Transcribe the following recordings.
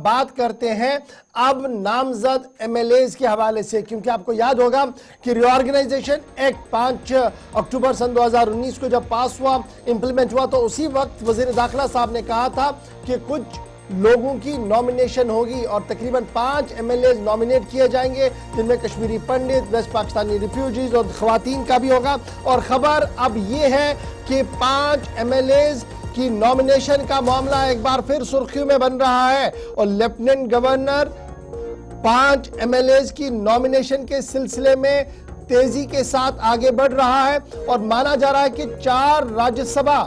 बात करते हैं अब नामजद एमएलएज के हवाले से, क्योंकि आपको याद होगा कि रिऑर्गेनाइजेशन एक्ट 5 अक्टूबर सन 2019 को जब पास हुआ, इंप्लीमेंट हुआ, तो उसी वक्त वजीर दाखिला साहब ने कहा था कि कुछ लोगों की नॉमिनेशन होगी और तकरीबन 5 एमएलए नॉमिनेट किए जाएंगे, जिनमें कश्मीरी पंडित, वेस्ट पाकिस्तानी रिफ्यूजीज और खवातीन का भी होगा। और खबर अब यह है कि 5 एमएलए की नॉमिनेशन का मामला एक बार फिर सुर्खियों में बन रहा है और लेफ्टिनेंट गवर्नर 5 एमएलए की नॉमिनेशन के सिलसिले में तेजी के साथ आगे बढ़ रहा है और माना जा रहा है कि 4 राज्यसभा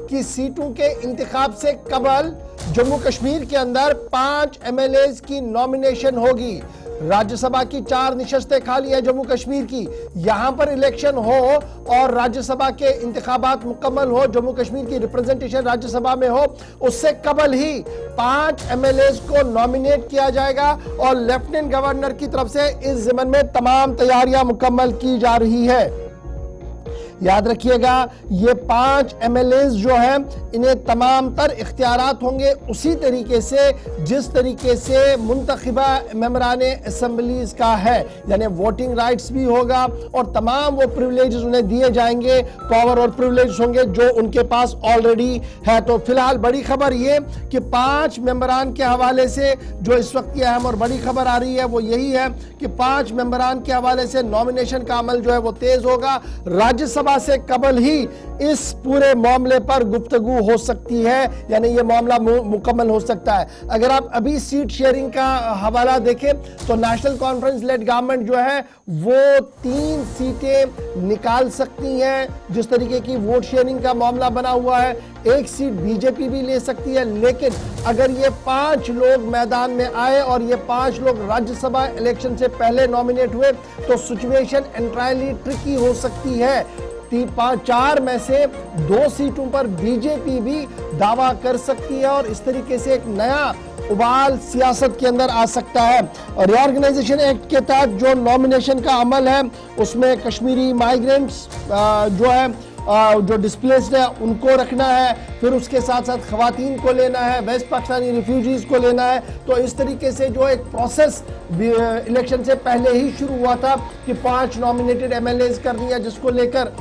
की सीटों के इंतखाब से कबल जम्मू कश्मीर के अंदर 5 एमएलए की नॉमिनेशन होगी। राज्यसभा की 4 निशस्तें खाली हैं जम्मू कश्मीर की, यहां पर इलेक्शन हो और राज्यसभा के इंतखाबात मुकम्मल हो, जम्मू कश्मीर की रिप्रेजेंटेशन राज्यसभा में हो, उससे कबल ही 5 एमएलए को नॉमिनेट किया जाएगा और लेफ्टिनेंट गवर्नर की तरफ से इस ज़िम्मन में तमाम तैयारियां मुकम्मल की जा रही है। याद रखिएगा, ये 5 एमएलए जो हैं इन्हें तमाम तर इख्तियारात होंगे उसी तरीके से जिस तरीके से मुंतखबा मेंबराने असेंबलीज का है, यानी वोटिंग राइट्स भी होगा और तमाम वो प्रिविलेजेस उन्हें दिए जाएंगे, पावर और प्रिविलेज होंगे जो उनके पास ऑलरेडी है। तो फिलहाल बड़ी खबर ये कि 5 मेंबरान के हवाले से जो इस वक्त की अहम और बड़ी खबर आ रही है वो यही है कि 5 मेंबरान के हवाले से नॉमिनेशन का अमल जो है वो तेज होगा। राज्यसभा से कबल ही इस पूरे मामले पर गुफ्तगू हो सकती है, यानी यह मामला मुकम्मल हो सकता है। अगर आप अभी सीट शेयरिंग का हवाला देखें तो नेशनल कॉन्फ्रेंस लेड गवर्नमेंट जो है वो 3 सीटें निकाल सकती हैं, जिस तरीके की वोट शेयरिंग का मामला बना हुआ है। 1 सीट बीजेपी भी ले सकती है, लेकिन अगर ये 5 लोग मैदान में आए और ये 5 लोग राज्यसभा इलेक्शन से पहले नॉमिनेट हुए तो सिचुएशन एंटायरली ट्रिकी हो सकती है। 4 में से 2 सीटों पर बीजेपी भी दावा कर सकती है और इस तरीके से एक नया उबाल सियासत के अंदर आ सकता है। और रिऑर्गेनाइजेशन एक्ट के तहत जो नॉमिनेशन का अमल है उसमें कश्मीरी माइग्रेंट्स जो है जो डिस्प्लेस्ड है उनको रखना है, फिर उसके साथ साथ खवातीन को लेना है, वेस्ट पाकिस्तानी रिफ्यूजीज को लेना है। तो इस तरीके से जो एक प्रोसेस इलेक्शन से पहले ही शुरू हुआ था कि 5 नॉमिनेटेड एमएलए कर दिया, जिसको लेकर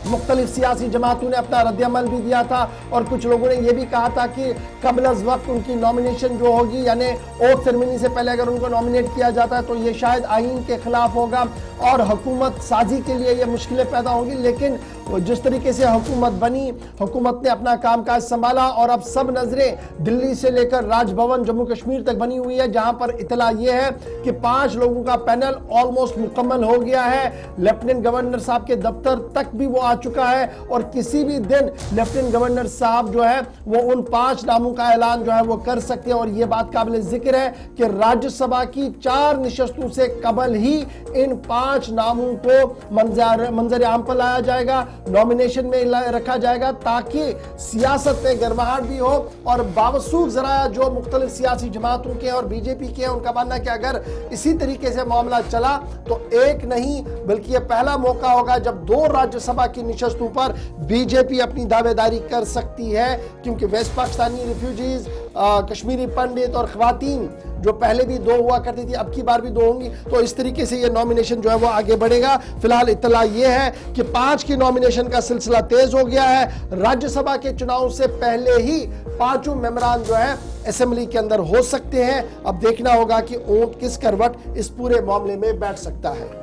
मुख्तलिफ सियासी जमातों ने अपना रद्द-ए-अमल भी दिया था और कुछ लोगों ने यह भी कहा था कि कबल अज़ वक्त उनकी नॉमिनेशन जो होगी, यानी ओथ सेरेमनी से पहले अगर उनको नॉमिनेट किया जाता है तो ये शायद आईन के खिलाफ होगा और हुकूमत साजी के लिए ये मुश्किलें पैदा होंगी। लेकिन जिस तरीके से हुकूमत बनी, हुकूमत ने अपना कामकाज संभाला और अब सब नजरें दिल्ली से लेकर राजभवन जम्मू कश्मीर तक बनी हुई है, जहां पर इतला यह है कि 5 लोगों का पैनल ऑलमोस्ट मुकम्मल हो गया है। लेफ्टिनेंट गवर्नर साहब के दफ्तर तक भी वो आ चुका है और किसी भी दिन लेफ्टिनेंट गवर्नर साहब जो है वो उन 5 नामों का ऐलान जो है वो कर सकते हैं। और ये बात काबिल जिक्र है कि राज्यसभा की 4 निशस्तों से कबल ही इन 5 नामों को मंजर आम पर लाया जाएगा, नॉमिनेशन में रखा जाएगा, ताकि सियासत में गर्माहट भी हो। और बावसूख जरा जो मुख्तलिफ सियासी जमातों के और बीजेपी के उनका मानना है कि अगर इसी तरीके से मामला चला तो एक नहीं बल्कि यह पहला मौका होगा जब 2 राज्यसभा की निशस्तों पर बीजेपी अपनी दावेदारी कर सकती है, क्योंकि वेस्ट पाकिस्तानी रिफ्यूजीज, कश्मीरी पंडित और खवातीन जो पहले भी 2 हुआ करती थी अब की बार भी 2 होंगी। तो इस तरीके से ये नॉमिनेशन जो है वो आगे बढ़ेगा। फिलहाल इत्तला ये है कि 5 की नॉमिनेशन का सिलसिला तेज हो गया है। राज्यसभा के चुनाव से पहले ही 5 मेंबरान जो है असेंबली के अंदर हो सकते हैं। अब देखना होगा कि ऊंट किस करवट इस पूरे मामले में बैठ सकता है।